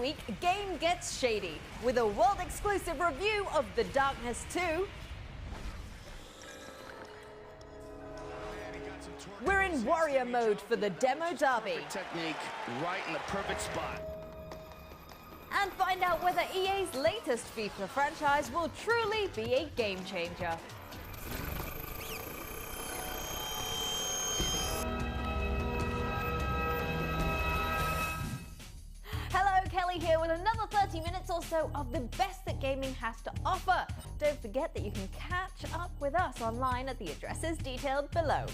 week, game gets shady with a world-exclusive review of The Darkness 2. We're in warrior mode for the demo derby. Technique right in the perfect spot. And find out whether EA's latest FIFA franchise will truly be a game changer. Hello, Kelly here with another 30 minutes or so of the best that gaming has to offer. Don't forget that you can catch up with us online at the addresses detailed below.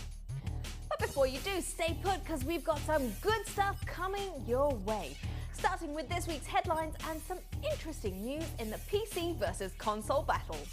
But before you do, stay put because we've got some good stuff coming your way. Starting with this week's headlines and some interesting news in the PC versus console battles.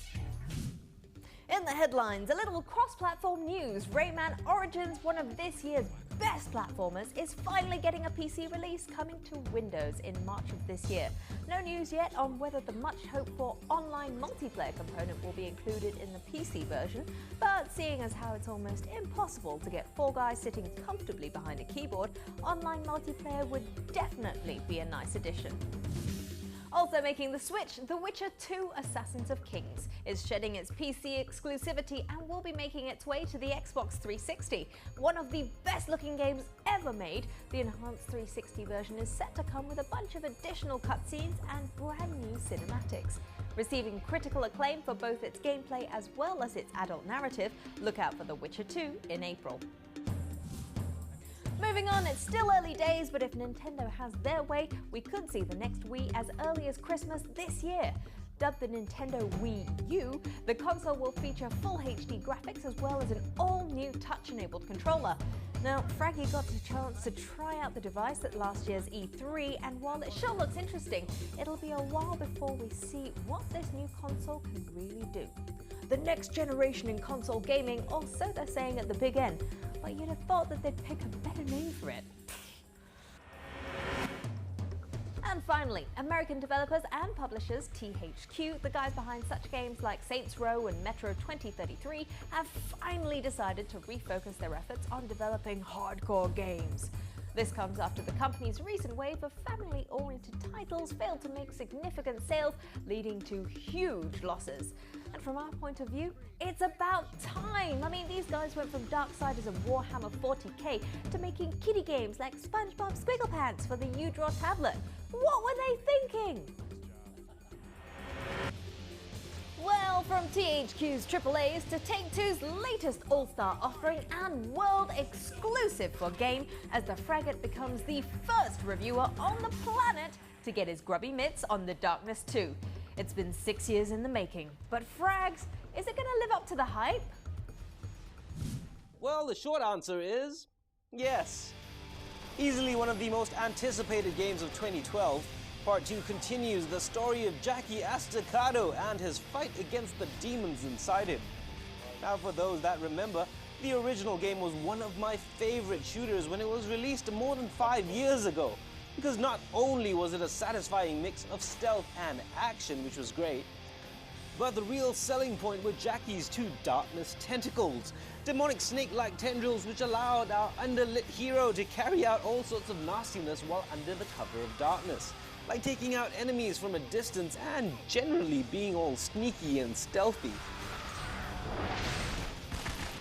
In the headlines, a little cross-platform news. Rayman Origins, one of this year's best platformers, is finally getting a PC release coming to Windows in March of this year. No news yet on whether the much-hoped-for online multiplayer component will be included in the PC version, but seeing as how it's almost impossible to get four guys sitting comfortably behind a keyboard, online multiplayer would definitely be a nice addition. Also making the switch, The Witcher 2 Assassins of Kings is shedding its PC exclusivity and will be making its way to the Xbox 360. One of the best looking games ever made, the enhanced 360 version is set to come with a bunch of additional cutscenes and brand new cinematics. Receiving critical acclaim for both its gameplay as well as its adult narrative, look out for The Witcher 2 in April. Moving on, it's still early days, but if Nintendo has their way, we could see the next Wii as early as Christmas this year. Dubbed the Nintendo Wii U, the console will feature full HD graphics as well as an all-new touch-enabled controller. Now, Fraggy got a chance to try out the device at last year's E3, and while it sure looks interesting, it'll be a while before we see what this new console can really do. The next generation in console gaming, or so they're saying at the big end, but you'd have thought that they'd pick a better name for it. And finally, American developers and publishers THQ, the guys behind such games like Saints Row and Metro 2033, have finally decided to refocus their efforts on developing hardcore games. This comes after the company's recent wave of family-oriented titles failed to make significant sales, leading to huge losses. And from our point of view, it's about time! I mean, these guys went from Darksiders of Warhammer 40k to making kiddie games like SpongeBob SquigglePants for the U-Draw tablet. What were they thinking? Well, from THQ's AAAs to Take-Two's latest All-Star offering and world exclusive for game, as the Fraggot becomes the first reviewer on the planet to get his grubby mitts on The Darkness 2. It's been 6 years in the making, but Frags, is it going to live up to the hype? Well, the short answer is yes. Easily one of the most anticipated games of 2012, Part 2 continues the story of Jackie Estacado and his fight against the demons inside him. Now, for those that remember, the original game was one of my favorite shooters when it was released more than 5 years ago, because not only was it a satisfying mix of stealth and action, which was great, but the real selling point were Jackie's two darkness tentacles, demonic snake-like tendrils which allowed our underlit hero to carry out all sorts of nastiness while under the cover of darkness, like taking out enemies from a distance and generally being all sneaky and stealthy.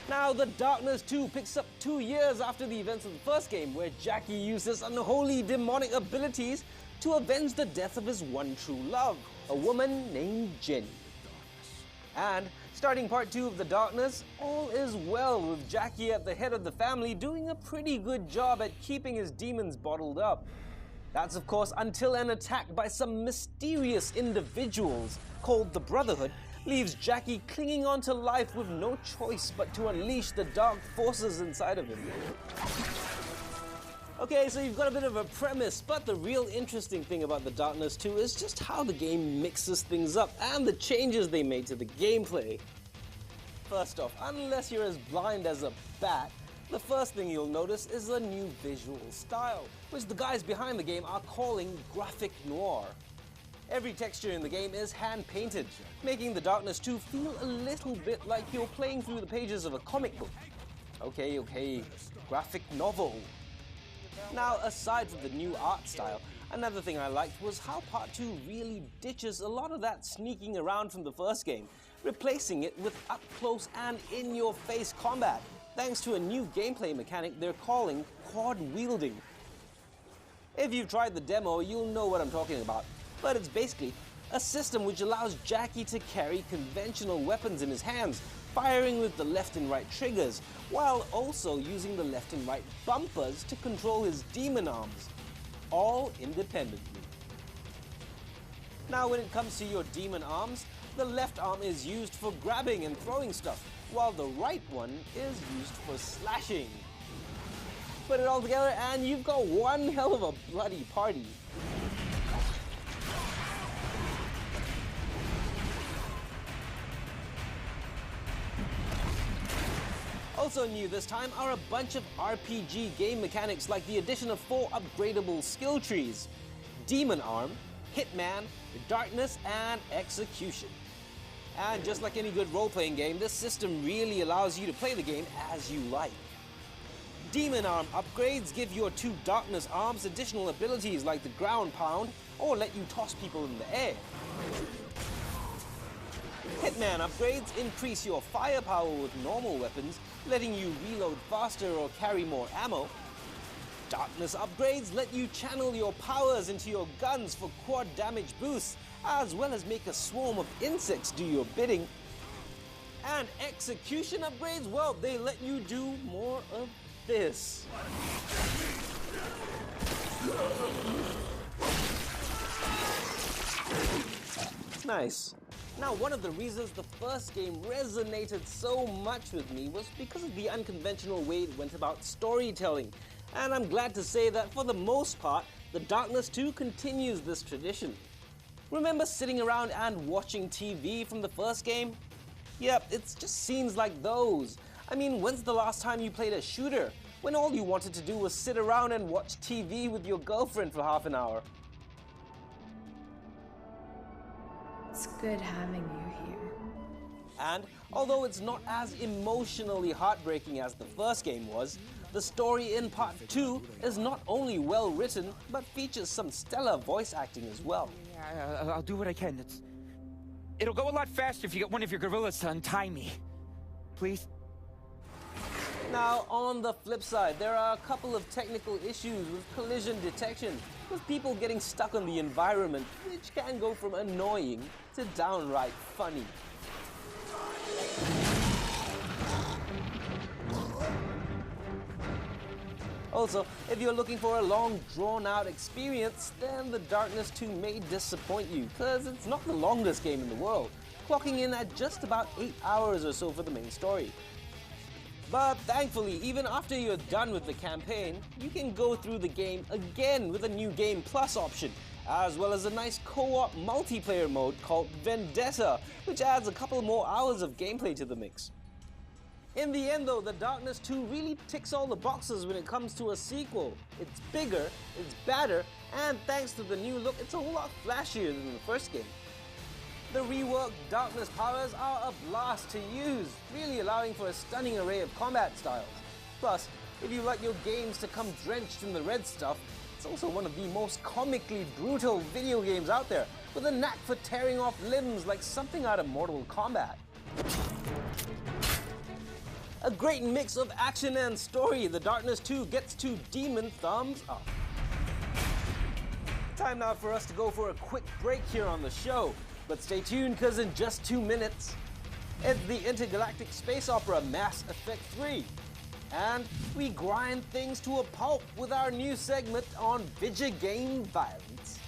Now, The Darkness 2 picks up 2 years after the events of the first game, where Jackie uses unholy demonic abilities to avenge the death of his one true love, a woman named Jenny. And starting Part 2 of The Darkness, all is well with Jackie at the head of the family doing a pretty good job at keeping his demons bottled up. That's of course until an attack by some mysterious individuals called the Brotherhood leaves Jackie clinging on to life with no choice but to unleash the dark forces inside of him. Okay, so you've got a bit of a premise, but the real interesting thing about The Darkness 2 is just how the game mixes things up and the changes they made to the gameplay. First off, unless you're as blind as a bat, the first thing you'll notice is a new visual style, which the guys behind the game are calling graphic noir. Every texture in the game is hand-painted, making The Darkness 2 feel a little bit like you're playing through the pages of a comic book. Okay, graphic novel. Now, aside from the new art style, Another thing I liked was how Part 2 really ditches a lot of that sneaking around from the first game, replacing it with up-close and in-your-face combat, thanks to a new gameplay mechanic they're calling quad wielding. If you've tried the demo, you'll know what I'm talking about, but it's basically a system which allows Jackie to carry conventional weapons in his hands, firing with the left and right triggers, while also using the left and right bumpers to control his demon arms, all independently. Now when it comes to your demon arms, the left arm is used for grabbing and throwing stuff, while the right one is used for slashing. Put it all together and you've got one hell of a bloody party. Also new this time are a bunch of RPG game mechanics like the addition of 4 upgradable skill trees: Demon Arm, Hitman, Darkness, and Execution. And just like any good role-playing game, this system really allows you to play the game as you like. Demon Arm upgrades give your 2 Darkness arms additional abilities like the Ground Pound, or let you toss people in the air. Hitman upgrades increase your firepower with normal weapons, letting you reload faster or carry more ammo. Darkness upgrades let you channel your powers into your guns for quad damage boosts, as well as make a swarm of insects do your bidding. And Execution upgrades, well, they let you do more of this. Nice. Now, one of the reasons the first game resonated so much with me was because of the unconventional way it went about storytelling. And I'm glad to say that for the most part, the Darkness 2 continues this tradition. Remember sitting around and watching TV from the first game? Yep, it's just scenes like those. I mean, when's the last time you played a shooter, when all you wanted to do was sit around and watch TV with your girlfriend for half an hour? It's good having you here. And although it's not as emotionally heartbreaking as the first game was, the story in Part 2 is not only well written, but features some stellar voice acting as well. Yeah, I'll do what I can. It'll go a lot faster if you get one of your gorillas to untie me. Please? Now, on the flip side, there are a couple of technical issues with collision detection, with people getting stuck on the environment, which can go from annoying to downright funny. Also, if you're looking for a long, drawn-out experience, then the Darkness 2 may disappoint you, because it's not the longest game in the world, clocking in at just about 8 hours or so for the main story. But thankfully, even after you're done with the campaign, you can go through the game again with a new Game Plus option, as well as a nice co-op multiplayer mode called Vendetta, which adds a couple more hours of gameplay to the mix. In the end though, the Darkness 2 really ticks all the boxes when it comes to a sequel. It's bigger, it's badder, and thanks to the new look, it's a whole lot flashier than the first game. The reworked Darkness powers are a blast to use, really allowing for a stunning array of combat styles. Plus, if you like your games to come drenched in the red stuff, it's also one of the most comically brutal video games out there, with a knack for tearing off limbs like something out of Mortal Kombat. A great mix of action and story, the Darkness 2 gets 2 demon thumbs up. Time now for us to go for a quick break here on the show. But stay tuned, because in just 2 minutes, it's the intergalactic space opera Mass Effect 3. And we grind things to a pulp with our new segment on video game violence.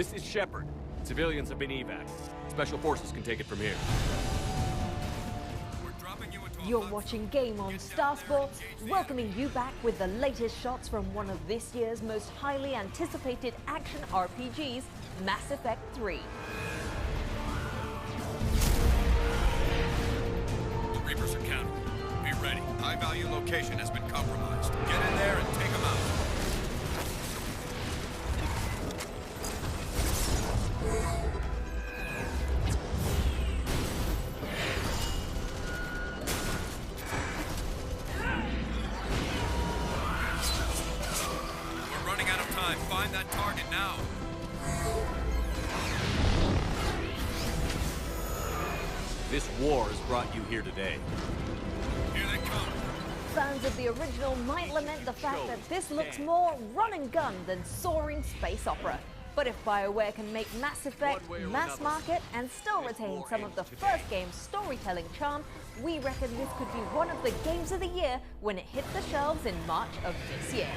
This is Shepard. Civilians have been evac. Special forces can take it from here. You're watching Game on Star Sports, welcoming you back with the latest shots from one of this year's most highly anticipated action RPGs, Mass Effect 3. The Reapers are counter. Be ready. High-value location has been compromised. Get in there and take them out. We're running out of time. Find that target now. This war has brought you here today. Here they come. Fans of the original might lament the fact that this looks more run and gun than soaring space opera. But if BioWare can make Mass Effect mass market and still retain some of the first game's storytelling charm, we reckon this could be one of the games of the year when it hits the shelves in March of this year.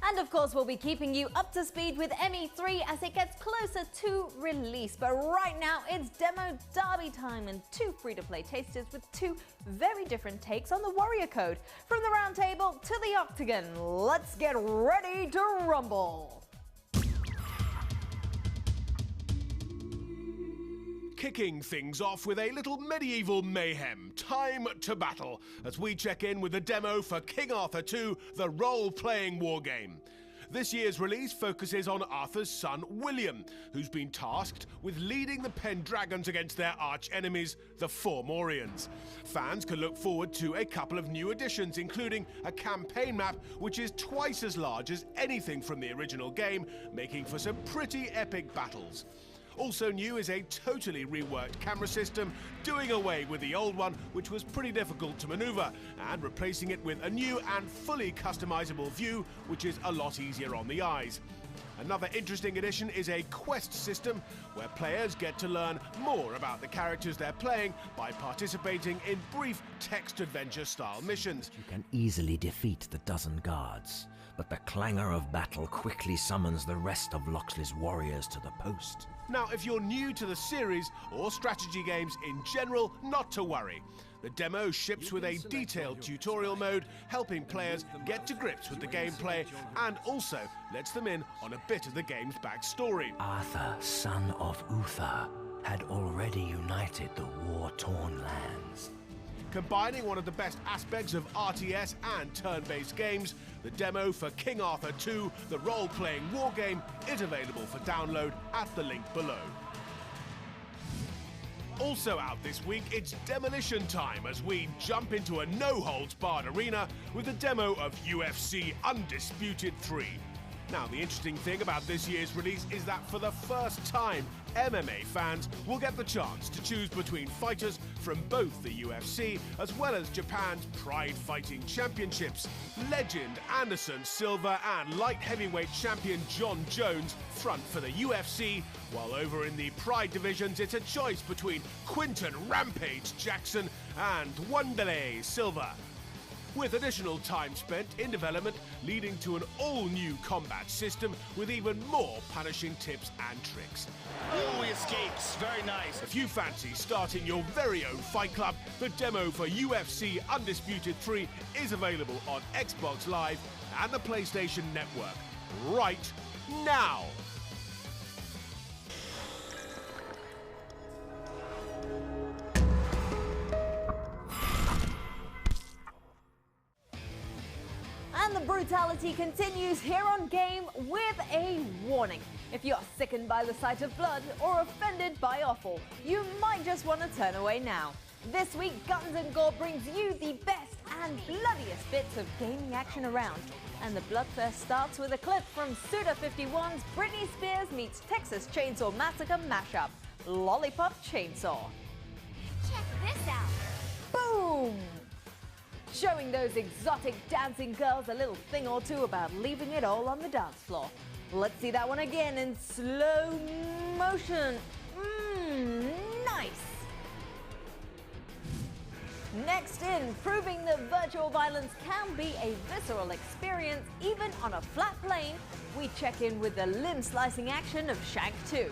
And of course, we'll be keeping you up to speed with ME3 as it gets closer to release. But right now, it's demo derby time and 2 free-to-play tasters with 2 very different takes on the Warrior Code. From the round table to the octagon, let's get ready to rumble. Kicking things off with a little medieval mayhem, time to battle, as we check in with the demo for King Arthur 2, the role-playing wargame. This year's release focuses on Arthur's son, William, who's been tasked with leading the Pendragons against their arch-enemies, the Fomorians. Fans can look forward to a couple of new additions, including a campaign map which is twice as large as anything from the original game, making for some pretty epic battles. Also new is a totally reworked camera system, doing away with the old one, which was pretty difficult to maneuver, and replacing it with a new and fully customizable view, which is a lot easier on the eyes. Another interesting addition is a quest system, where players get to learn more about the characters they're playing by participating in brief text adventure style missions. You can easily defeat the dozen guards, but the clangor of battle quickly summons the rest of Loxley's warriors to the post. Now, if you're new to the series or strategy games in general, not to worry. The demo ships with a detailed tutorial mode, helping players get to grips with the gameplay, and also lets them in on a bit of the game's backstory. Arthur, son of Uther, had already united the war-torn lands. Combining one of the best aspects of RTS and turn-based games, the demo for King Arthur 2, the role-playing wargame, is available for download at the link below. Also out this week, it's demolition time as we jump into a no-holds-barred arena with a demo of UFC Undisputed 3. Now, the interesting thing about this year's release is that for the first time, MMA fans will get the chance to choose between fighters from both the UFC as well as Japan's Pride Fighting Championships. Legend Anderson Silva and light heavyweight champion John Jones front for the UFC, while over in the Pride divisions it's a choice between Quinton Rampage Jackson and Wanderlei Silva, with additional time spent in development leading to an all-new combat system with even more punishing tips and tricks. Oh, he escapes. Very nice. If you fancy starting your very own fight club, the demo for UFC Undisputed 3 is available on Xbox Live and the PlayStation Network right now. And the brutality continues here on Game with a warning. If you're sickened by the sight of blood or offended by offal, you might just want to turn away now. This week, Guns and Gore brings you the best and bloodiest bits of gaming action around. And the bloodfest starts with a clip from Suda51's Britney Spears meets Texas Chainsaw Massacre mashup, Lollipop Chainsaw. Check this out. Boom! Showing those exotic dancing girls a little thing or two about leaving it all on the dance floor. Let's see that one again in slow motion. Nice! Next in, proving that virtual violence can be a visceral experience even on a flat plane, we check in with the limb-slicing action of Shank 2.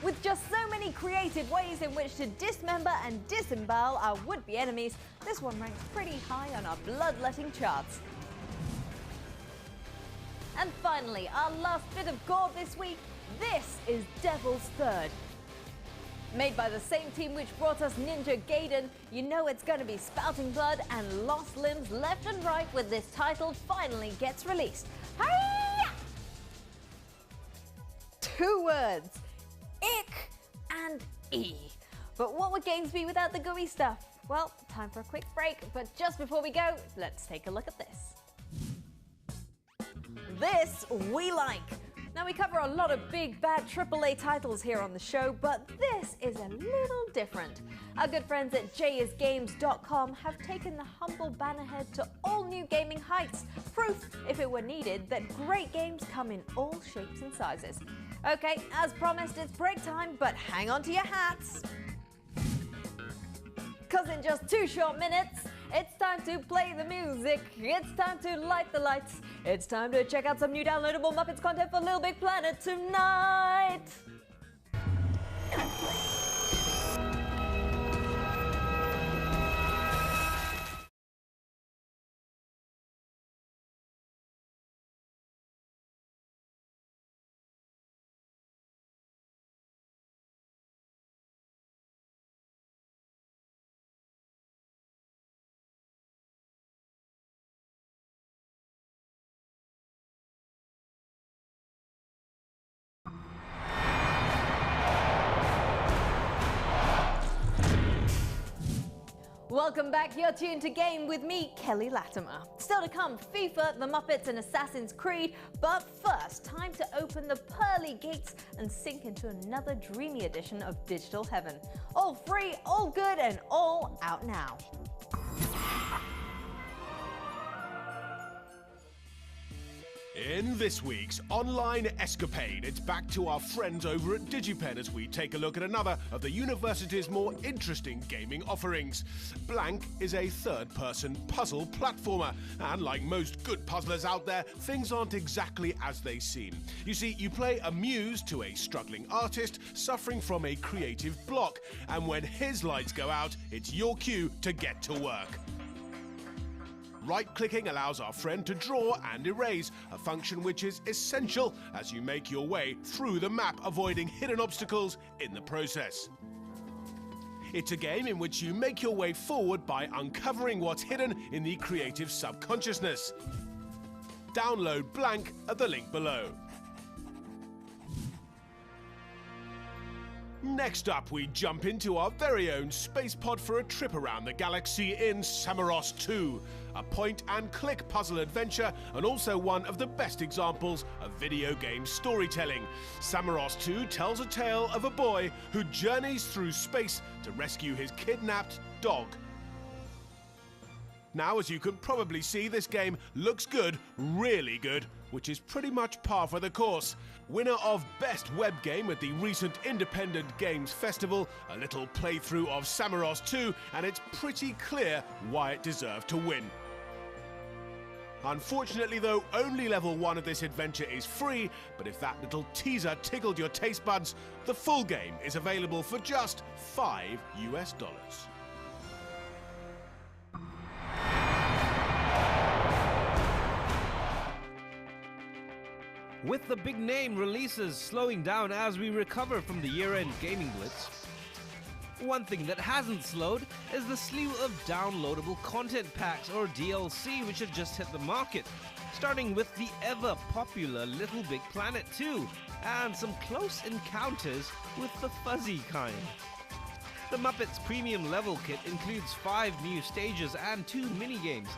With just so many creative ways in which to dismember and disembowel our would-be enemies, this one ranks pretty high on our bloodletting charts. And finally, our last bit of gore this week, this is Devil's Third. Made by the same team which brought us Ninja Gaiden, you know it's going to be spouting blood and lost limbs left and right when this title finally gets released. Hi-ya! 2 words, ick and E. But what would games be without the gooey stuff? Well, time for a quick break, but just before we go, let's take a look at this. This we like. Now, we cover a lot of big, bad AAA titles here on the show, but this is a little different. Our good friends at jisgames.com have taken the humble bannerhead to all new gaming heights. Proof, if it were needed, that great games come in all shapes and sizes. Okay, as promised, it's break time, but hang on to your hats. 'Cause in just 2 short minutes, it's time to play the music, it's time to light the lights, it's time to check out some new downloadable Muppets content for Little Big Planet tonight! Welcome back, you're tuned to Game with me, Kelly Latimer. Still to come, FIFA, the Muppets and Assassin's Creed, but first, time to open the pearly gates and sink into another dreamy edition of digital heaven. All free, all good, and all out now. In this week's online escapade, it's back to our friends over at DigiPen as we take a look at another of the university's more interesting gaming offerings. Blank is a third-person puzzle platformer, and like most good puzzlers out there, things aren't exactly as they seem. You see, you play a muse to a struggling artist suffering from a creative block, and when his lights go out, it's your cue to get to work. Right-clicking allows our friend to draw and erase, a function which is essential as you make your way through the map, avoiding hidden obstacles in the process. It's a game in which you make your way forward by uncovering what's hidden in the creative subconsciousness. Download Blank at the link below. Next up, we jump into our very own space pod for a trip around the galaxy in Samaros 2, a point-and-click puzzle adventure and also one of the best examples of video game storytelling. Samaros 2 tells a tale of a boy who journeys through space to rescue his kidnapped dog. Now, as you can probably see, this game looks good, really good, which is pretty much par for the course. Winner of Best Web Game at the recent Independent Games Festival, a little playthrough of Samaros 2, and it's pretty clear why it deserved to win. Unfortunately though, only level 1 of this adventure is free, but if that little teaser tickled your taste buds, the full game is available for just $5 US. With the big name releases slowing down as we recover from the year-end gaming blitz, one thing that hasn't slowed is the slew of downloadable content packs or DLC which have just hit the market, starting with the ever-popular Little Big Planet 2 and some close encounters with the fuzzy kind. The Muppets Premium Level Kit includes 5 new stages and 2 minigames,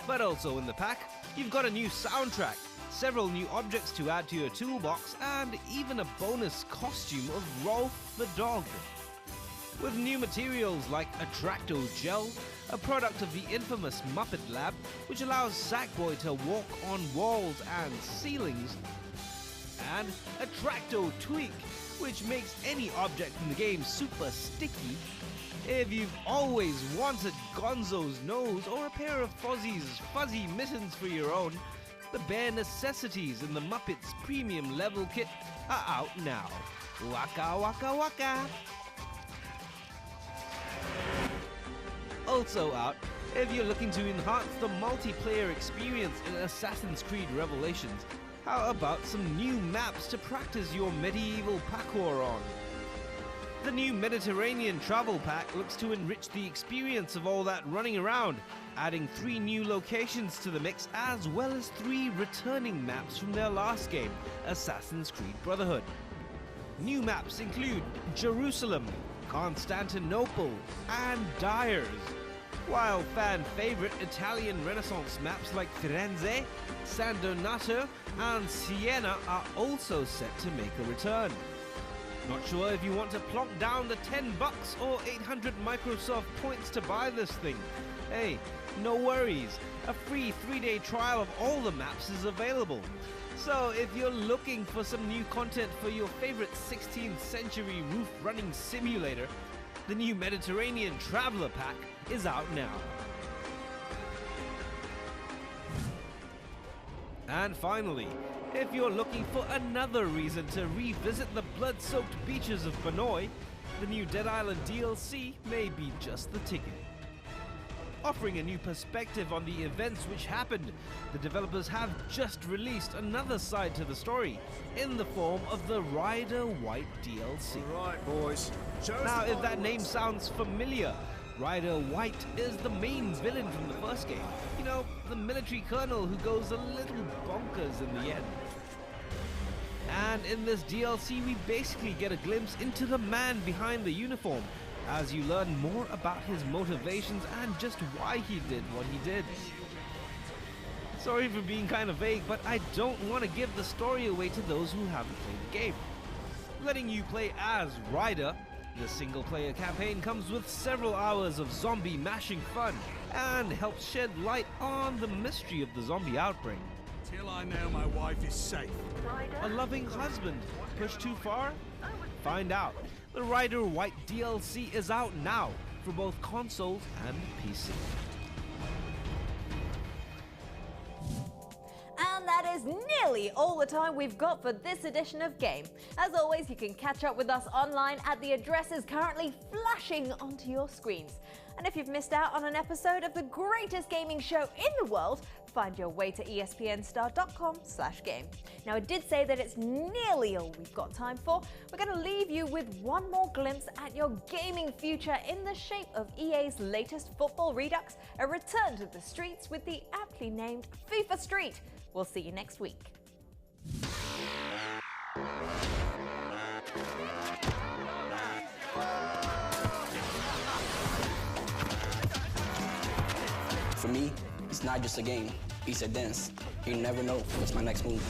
but also in the pack, you've got a new soundtrack, several new objects to add to your toolbox, and even a bonus costume of Rolf the dog. With new materials like Attracto Gel, a product of the infamous Muppet Lab, which allows Sackboy to walk on walls and ceilings, and Attracto Tweak, which makes any object in the game super sticky, If you've always wanted Gonzo's nose or a pair of Fozzie's fuzzy mittens for your own, the bare necessities in the Muppets Premium Level Kit are out now. Waka waka waka! Also out, if you're looking to enhance the multiplayer experience in Assassin's Creed Revelations, how about some new maps to practice your medieval parkour on? The new Mediterranean Travel Pack looks to enrich the experience of all that running around, adding 3 new locations to the mix as well as 3 returning maps from their last game, Assassin's Creed Brotherhood. New maps include Jerusalem, Constantinople, and Dyers, while fan-favorite Italian Renaissance maps like Firenze, San Donato, and Siena are also set to make a return. Not sure if you want to plonk down the $10 or 800 Microsoft points to buy this thing? Hey, no worries. A free 3-day trial of all the maps is available. So if you're looking for some new content for your favorite 16th century roof running simulator, the new Mediterranean Traveler Pack is out now. And finally, if you're looking for another reason to revisit the blood-soaked beaches of Banoi, the new Dead Island DLC may be just the ticket. Offering a new perspective on the events which happened, the developers have just released another side to the story in the form of the Ryder White DLC. Right, boys. Now, if that name sounds familiar, Ryder White is the main villain from the first game. You know, the military colonel who goes a little bonkers in the end. And in this DLC, we basically get a glimpse into the man behind the uniform, as you learn more about his motivations and just why he did what he did. Sorry for being kind of vague, but I don't want to give the story away to those who haven't played the game. Letting you play as Ryder, the single-player campaign comes with several hours of zombie mashing fun and helps shed light on the mystery of the zombie outbreak. Till I know my wife is safe. A loving husband pushed too far? Find out. The Ryder White DLC is out now for both consoles and PC. And that is nearly all the time we've got for this edition of Game. As always, you can catch up with us online at the addresses currently flashing onto your screens. And if you've missed out on an episode of the greatest gaming show in the world, find your way to espnstar.com/game. Now, I did say that it's nearly all we've got time for. We're going to leave you with one more glimpse at your gaming future in the shape of EA's latest football redux, a return to the streets with the aptly named FIFA Street. We'll see you next week. For me, it's not just a game, it's a dance. You never know what's my next move.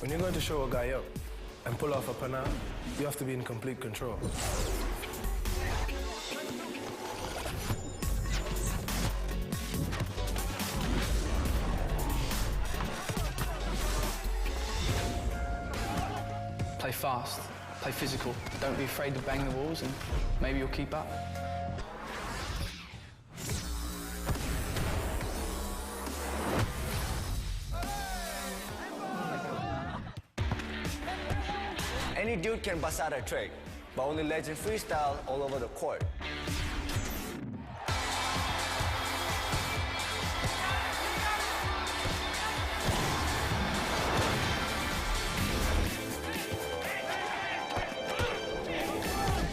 When you're going to show a guy up and pull off a penalty, you have to be in complete control. Play fast, play physical. Don't be afraid to bang the walls and maybe you'll keep up. Any dude can bust out a trick, but only legend freestyle all over the court.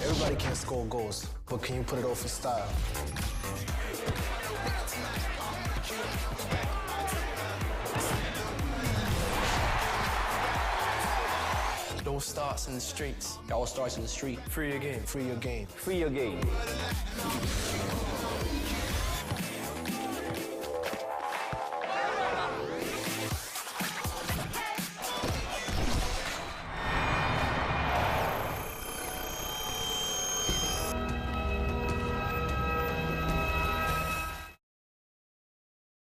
Everybody can score goals, but can you put it off in style? It all starts in the streets. It all starts in the street. Free your game. Free your game. Free your game.